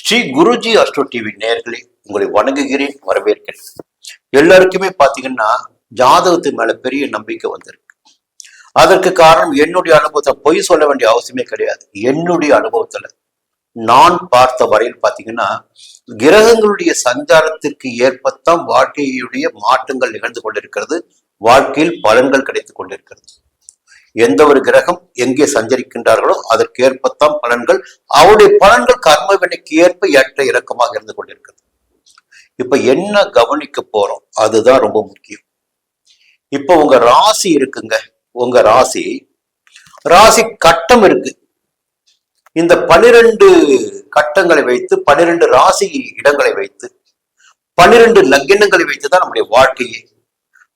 Sri Guruji astro TV நேயர்களே, உங்களை வணங்குகிறேன், வரவேற்கிறேன். எல்லாருக்குமே பாத்தீங்கன்னா ஜாதகத்து மேல பெரிய நம்பிக்கை வந்திருக்கு. அதற்கு காரணம் என்னுடைய அனுபவத்தை பொய் சொல்ல வேண்டிய அவசியமே கிடையாது. என்னுடைய அனுபவத்துல நான் பார்த்த வரையில் பாத்தீங்கன்னா கிரகங்களுடைய சஞ்சாரத்திற்கு ஏற்பத்தான் வாழ்க்கையுடைய மாற்றங்கள் நிகழ்ந்து கொண்டிருக்கிறது. வாழ்க்கையில் பலன்கள் கிடைத்துக் கொண்டிருக்கிறது. எந்த ஒரு கிரகம் எங்கே சஞ்சரிக்கின்றார்களோ அதற்கு ஏற்பத்தான் பலன்கள். அவருடைய பலன்கள் கர்ம வினைக்கு ஏற்ப ஏற்ற இறக்கமாக இருந்து கொண்டிருக்கிறது. இப்ப என்ன கவனிக்க போறோம் அதுதான் ரொம்ப முக்கியம். இப்ப உங்க ராசி இருக்குங்க, உங்க ராசி கட்டம் இருக்கு. இந்த 12 கட்டங்களை வைத்து 12 ராசி இடங்களை வைத்து 12 லக்னங்களை வைத்துதான் நம்முடைய வாழ்க்கையை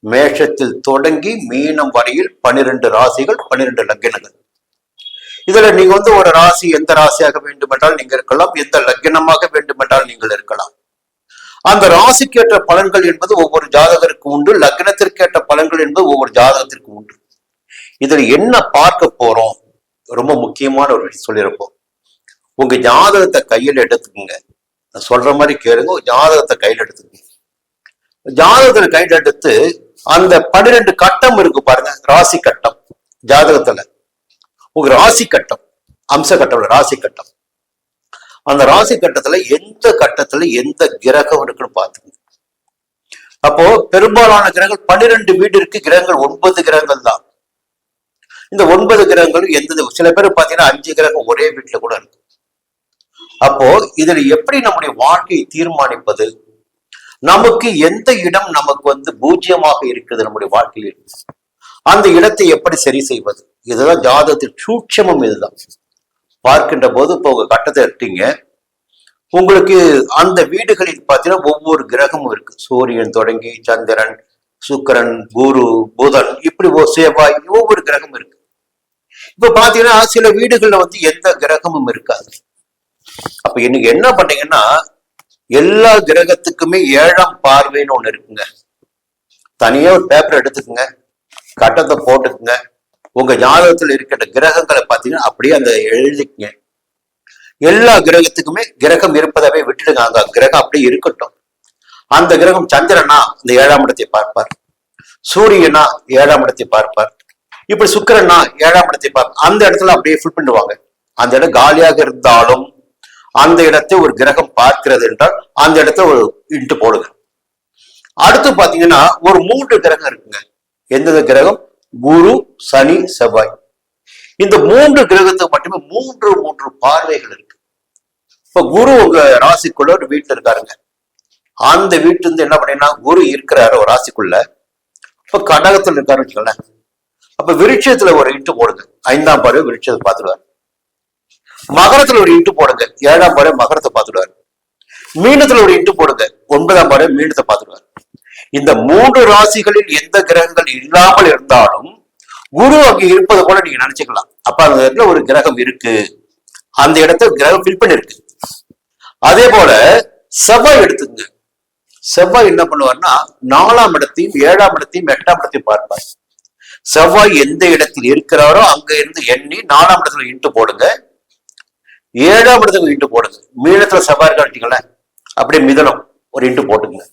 மேஷத்தில் தொடங்கி மீனம் வரையில் 12 ராசிகள் 12 லக்னங்கள். இதுல நீங்க ஒரு ராசி எந்த ராசியாக வேண்டுமென்றால் நீங்க இருக்கலாம், எந்த லக்னமாக வேண்டுமென்றால் நீங்கள் இருக்கலாம். அந்த ராசிக்கேற்ற பலன்கள் என்பது ஒவ்வொரு ஜாதகருக்கு உண்டு, லக்னத்திற்கேற்ற பலன்கள் என்பது ஒவ்வொரு ஜாதகத்திற்கு உண்டு. இதுல என்ன பார்க்க போறோம், ரொம்ப முக்கியமான ஒரு விஷயம் சொல்லியிருப்போம். உங்க ஜாதகத்தை கையில் எடுத்துக்கோங்க, சொல்ற மாதிரி கேளுங்க. ஜாதகத்தை கையில் எடுத்துக்கோங்க. ஜாதகத்துல கையில் எடுத்து அந்த 12 கட்டம் இருக்கு பாருங்க, ராசி கட்டம். ஜாதகத்துல உங்க ராசி கட்டம், அம்ச கட்டம், ராசி கட்டம். அந்த ராசி கட்டத்துல எந்த கட்டத்துல எந்த கிரகம் இருக்குன்னு பாத்துக்கோங்க. அப்போ பெரும்பாலான கிரகங்கள் 12 வீடு இருக்கு, கிரகங்கள் 9 கிரகங்கள் தான். இந்த 9 கிரகங்களும் எந்த, சில பேர் பாத்தீங்கன்னா 5 கிரகம் ஒரே வீட்டுல கூட இருக்கு. அப்போ இதுல எப்படி நம்முடைய வாழ்க்கையை தீர்மானிப்பது, நமக்கு எந்த இடம் நமக்கு பூஜ்யமாக இருக்குது நம்முடைய வாழ்க்கையில், அந்த இடத்தை எப்படி சரி செய்வது, இதுதான் ஜாதகத்தின் சூட்சமம். இதுதான் பார்க்கின்ற போது இப்போ உங்க கட்டத்தை எடுத்தீங்க, உங்களுக்கு அந்த வீடுகளில் பார்த்தீங்கன்னா ஒவ்வொரு கிரகமும் இருக்கு. சூரியன் தொடங்கி சந்திரன், சுக்கிரன், குரு, புதன், இப்படி செவ்வாய், ஒவ்வொரு கிரகமும் இருக்கு. இப்ப பாத்தீங்கன்னா சில வீடுகள்ல எந்த கிரகமும் இருக்காது. அப்ப இன்னைக்கு என்ன பண்ணீங்கன்னா எல்லா கிரகத்துக்குமே 7ஆம் பார்வைன்னு ஒண்ணு இருக்குங்க. தனியா ஒரு பேப்பர் எடுத்துக்குங்க, கட்டத்தை போட்டுக்குங்க. உங்க ஜாதகத்துல இருக்கிற கிரகங்களை பார்த்தீங்கன்னா அப்படியே அந்த எழுதிக்குங்க. எல்லா கிரகத்துக்குமே கிரகம் இருப்பதாவே விட்டுடுங்க, அந்த கிரகம் அப்படியே இருக்கட்டும். அந்த கிரகம் சந்திரனா இந்த 7ஆம் இடத்தை பார்ப்பார், சூரியனா 7ஆம் இடத்தை பார்ப்பார், இப்படி சுக்கிரனா 7ஆம் இடத்தை பார்ப்பார். அந்த இடத்துல அப்படியே ஃபில் பண்ணுவாங்க. அந்த இடம் காலியாக இருந்தாலும் அந்த இடத்தை ஒரு கிரகம் பார்க்கிறது என்றால் அந்த இடத்த ஒரு இன்ட்டு போடுங்க. அடுத்து பாத்தீங்கன்னா ஒரு 3 கிரகம் இருக்குங்க. எந்தெந்த கிரகம்? குரு, சனி, செவ்வாய். இந்த 3 கிரகத்துக்கு மட்டுமே 3 பார்வைகள் இருக்கு. இப்ப குரு உங்க ராசிக்குள்ள ஒரு வீட்டுல இருக்காருங்க. அந்த வீட்டுல இருந்து என்ன பண்ணீங்கன்னா குரு இருக்கிறாரு ஒரு ராசிக்குள்ள. இப்ப கடகத்துல இருக்காருன்னு வச்சுக்கோங்களேன். அப்ப விருட்சத்துல ஒரு இன்ட்டு போடுங்க, 5ஆம் பார்வை விருட்சத்தை பார்த்துடுவாரு. மகரத்துல ஒரு இன்ட்டு போடுங்க, 7ஆம் பார்வை மகரத்தை பார்த்துடுவாரு. மீனத்துல ஒரு இன்ட்டு போடுங்க, 9ஆம் பார்வை மீனத்தை பார்த்துடுவாரு. இந்த 3 ராசிகளில் எந்த கிரகங்கள் இல்லாமல் இருந்தாலும் குரு அங்கே இருப்பது போல நீங்க நினைச்சுக்கலாம். அப்ப அந்த இடத்துல ஒரு கிரகம் இருக்கு, அந்த இடத்த கிரகம் ஃபில் பண்ணிருக்கு. அதே போல செவ்வாய் எடுத்துங்க. செவ்வாய் என்ன பண்ணுவார்னா 4ஆம் இடத்தையும் 7ஆம் இடத்தையும் 8ஆம் இடத்தையும் பார்ப்பார். செவ்வாய் எந்த இடத்தில் இருக்கிறாரோ அங்க இருந்து எண்ணி 4ஆம் இடத்துல இன்ட்டு போடுங்க, 7ஆம் இடத்துக்கு இன்ட்டு போடுங்க. மீனத்துல செவ்வாய் காட்டிங்களேன், அப்படியே மிதனம் ஒரு இன்ட்டு போட்டுங்க.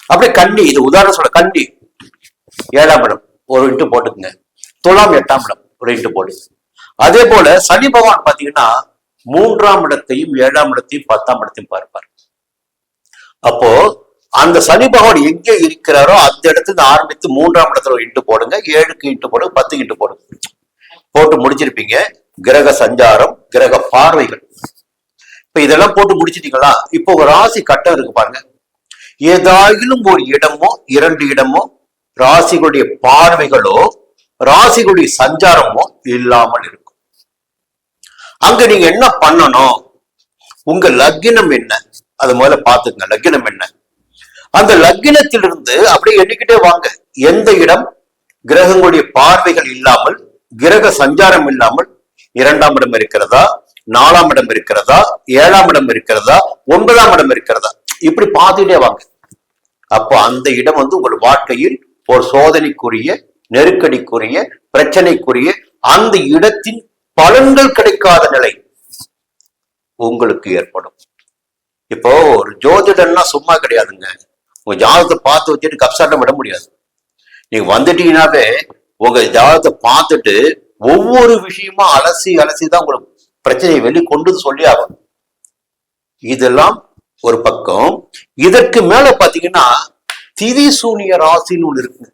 அப்படியே கன்னி, இது உதாரணம் சொல்ல, கன்னி 7ஆம் இடம் ஒரு இன்ட்டு போட்டுக்குங்க. துலாம் 8ஆம் இடம் ஒரு இன்ட்டு போடுங்க. அதே போல சனி பகவான் பாத்தீங்கன்னா 3ஆம் இடத்தையும் 7ஆம் இடத்தையும் 10ஆம் இடத்தையும் பார்ப்பார். அப்போ அந்த சனி பகவான் எங்கே இருக்கிறாரோ அந்த இடத்துல ஆரம்பித்து 3ஆம் இடத்துல ஒரு இன்ட்டு போடுங்க, 7க்கு இன்ட்டு போடுங்க, 10க்கு இன்ட்டு போடுங்க. போட்டு முடிச்சிருப்பீங்க. கிரக சஞ்சாரம், கிரக பார்வைகள், இப்ப இதெல்லாம் போட்டு முடிச்சிட்டீங்களா? இப்போ ஒரு ராசி கட்டம் இருக்கு பாருங்க. ஏதாயிலும் ஒரு இடமோ 2 இடமோ ராசிகளுடைய பார்வைகளோ ராசிகளுடைய சஞ்சாரமோ இல்லாமல் இருக்கும். அங்க நீங்க என்ன பண்ணணும், உங்க லக்னம் என்ன அது முதல்ல பாத்துக்கங்க. லக்னம் என்ன, அந்த லக்னத்திலிருந்து அப்படியே எண்ணிக்கிட்டே வாங்க. எந்த இடம் கிரகங்களுடைய பார்வைகள் இல்லாமல், கிரக சஞ்சாரம் இல்லாமல் 2ஆம் இடம் இருக்கிறதா, 4ஆம் இடம் இருக்கிறதா, 7ஆம் இடம் இருக்கிறதா, 9ஆம் இடம் இருக்கிறதா, இப்படி பார்த்துட்டே வாங்க. அப்போ அந்த இடம் உங்கள் வாழ்க்கையில் ஒரு சோதனைக்குரிய, நெருக்கடிக்குரிய, பிரச்சனைக்குரிய, அந்த இடத்தின் பலன்கள் கிடைக்காத நிலை. உங்களுக்கு ஏற்படும். இப்போ ஒரு ஜோதிடம்னா சும்மா கிடையாதுங்க. உங்க ஜாதகத்தை பார்த்து வச்சுட்டு கப்சாட்டம் விட முடியாது. நீங்க வந்துட்டீங்கன்னாவே உங்க ஜாதகத்தை பார்த்துட்டு ஒவ்வொரு விஷயமா அலசி தான் உங்களுக்கு பிரச்சனையை வெளி கொண்டு சொல்லி ஆகணும். இதெல்லாம் ஒரு பக்கம். இதற்கு மேல பாத்தீங்கன்னா திதி சூனிய ராசின்னு ஒண்ணு இருக்கு.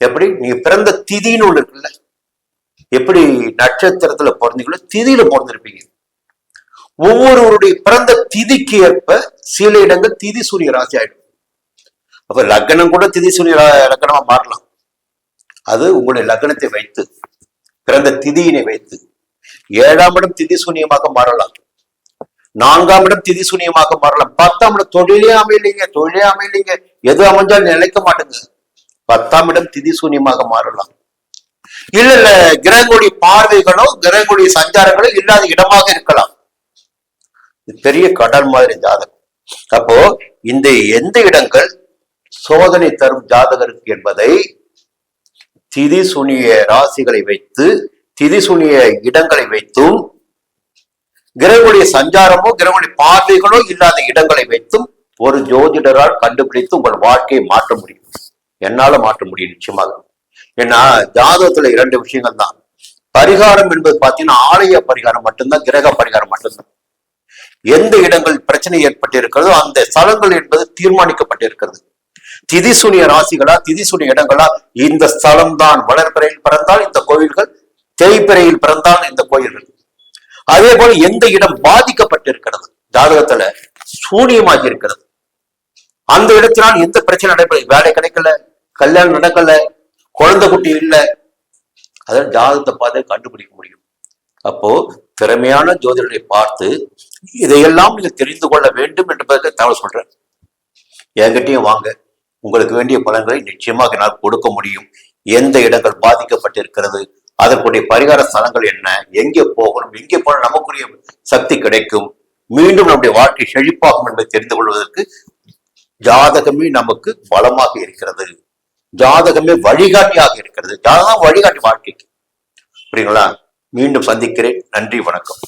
எப்படி நீங்க பிறந்த திதின்னு ஒண்ணு இருக்குல்ல, எப்படி நட்சத்திரத்துல பிறந்தீங்களோ திதியில பிறந்திருப்பீங்க. ஒவ்வொருவருடைய பிறந்த திதிக்கு ஏற்ப சில இடங்கள் திதி சூரிய ராசி ஆயிடும். அப்ப லக்னம் கூட திதி சூரிய லக்னமா மாறலாம். அது உங்களுடைய லக்னத்தை வைத்து, பிறந்த திதியினை வைத்து. 7ஆம் இடம் திதி சூன்யமாக மாறலாம், 4ஆம் இடம் திதி சூன்யமாக மாறலாம், 10ஆம் இடம் தொழிலே அமையலைங்க, எது அமைஞ்சாலும் நிலைக்க மாட்டேங்க, 10ஆம் இடம் திதி சூன்யமாக மாறலாம். இல்ல கிரகங்களுடைய பார்வைகளோ கிரகங்களுடைய சஞ்சாரங்களோ இல்லாத இடமாக இருக்கலாம். பெரிய கடல் மாதிரி ஜாதகம். அப்போ இந்த எந்த இடங்கள் சோதனை தரும் ஜாதகருக்கு என்பதை திதி சுனிய ராசிகளை வைத்து, திதி சுனிய இடங்களை வைத்தும், கிரகங்களுடைய சஞ்சாரமோ கிரகங்களுடைய பார்வைகளோ இல்லாத இடங்களை வைத்தும் ஒரு ஜோதிடரால் கண்டுபிடித்து உங்கள் வாழ்க்கையை மாற்ற முடியும். என்னால மாற்ற முடியும் நிச்சயமாக. ஏன்னா ஜாதகத்துல 2 விஷயங்கள் தான். பரிகாரம் என்பது பாத்தீங்கன்னா ஆலய பரிகாரம் மட்டும்தான், கிரக பரிகாரம் மட்டும்தான். எந்த இடங்கள் பிரச்சனை ஏற்பட்டிருக்கிறதோ அந்த ஸ்தலங்கள் என்பது தீர்மானிக்கப்பட்டிருக்கிறது. திதி சூனிய ராசிகளா, திதி சூனிய இடங்களா, இந்த ஸ்தலம் தான். வளர்பிறையில் பிறந்தால் இந்த கோயில்கள், தேய்பிறையில் பிறந்தால் இந்த கோயில்கள். அதே போல எந்த இடம் பாதிக்கப்பட்டிருக்கிறது, ஜாதகத்துல சூனியமாகி இருக்கிறது, அந்த இடத்தினால் எந்த பிரச்சனை நடைபெறும், வேலை கிடைக்கல, கல்யாணம் நடக்கல, குழந்தை குட்டி இல்லை, அதாவது ஜாதகத்தை பார்த்து கண்டுபிடிக்க முடியும். அப்போ திறமையான ஜோதிடரை பார்த்து இதையெல்லாம் நீங்க தெரிந்து கொள்ள வேண்டும் என்பதற்கு தகவல் சொல்றேன். என்கிட்டயும் வாங்க, உங்களுக்கு வேண்டிய பலன்களை நிச்சயமாக என்னால் கொடுக்க முடியும். எந்த இடங்கள் பாதிக்கப்பட்டிருக்கிறது, அதற்குடைய பரிகார ஸ்தலங்கள் என்ன, எங்கே போகணும், எங்கே போன நமக்குரிய சக்தி கிடைக்கும், மீண்டும் நம்முடைய வாழ்க்கை செழிப்பாகும் என்பதை தெரிந்து கொள்வதற்கு ஜாதகமே நமக்கு பலமாக இருக்கிறது. ஜாதகமே வழிகாட்டியாக இருக்கிறது. ஜாதகம் வழிகாட்டி வாழ்க்கைக்கு. புரியுங்களா? மீண்டும் சந்திக்கிறேன். நன்றி, வணக்கம்.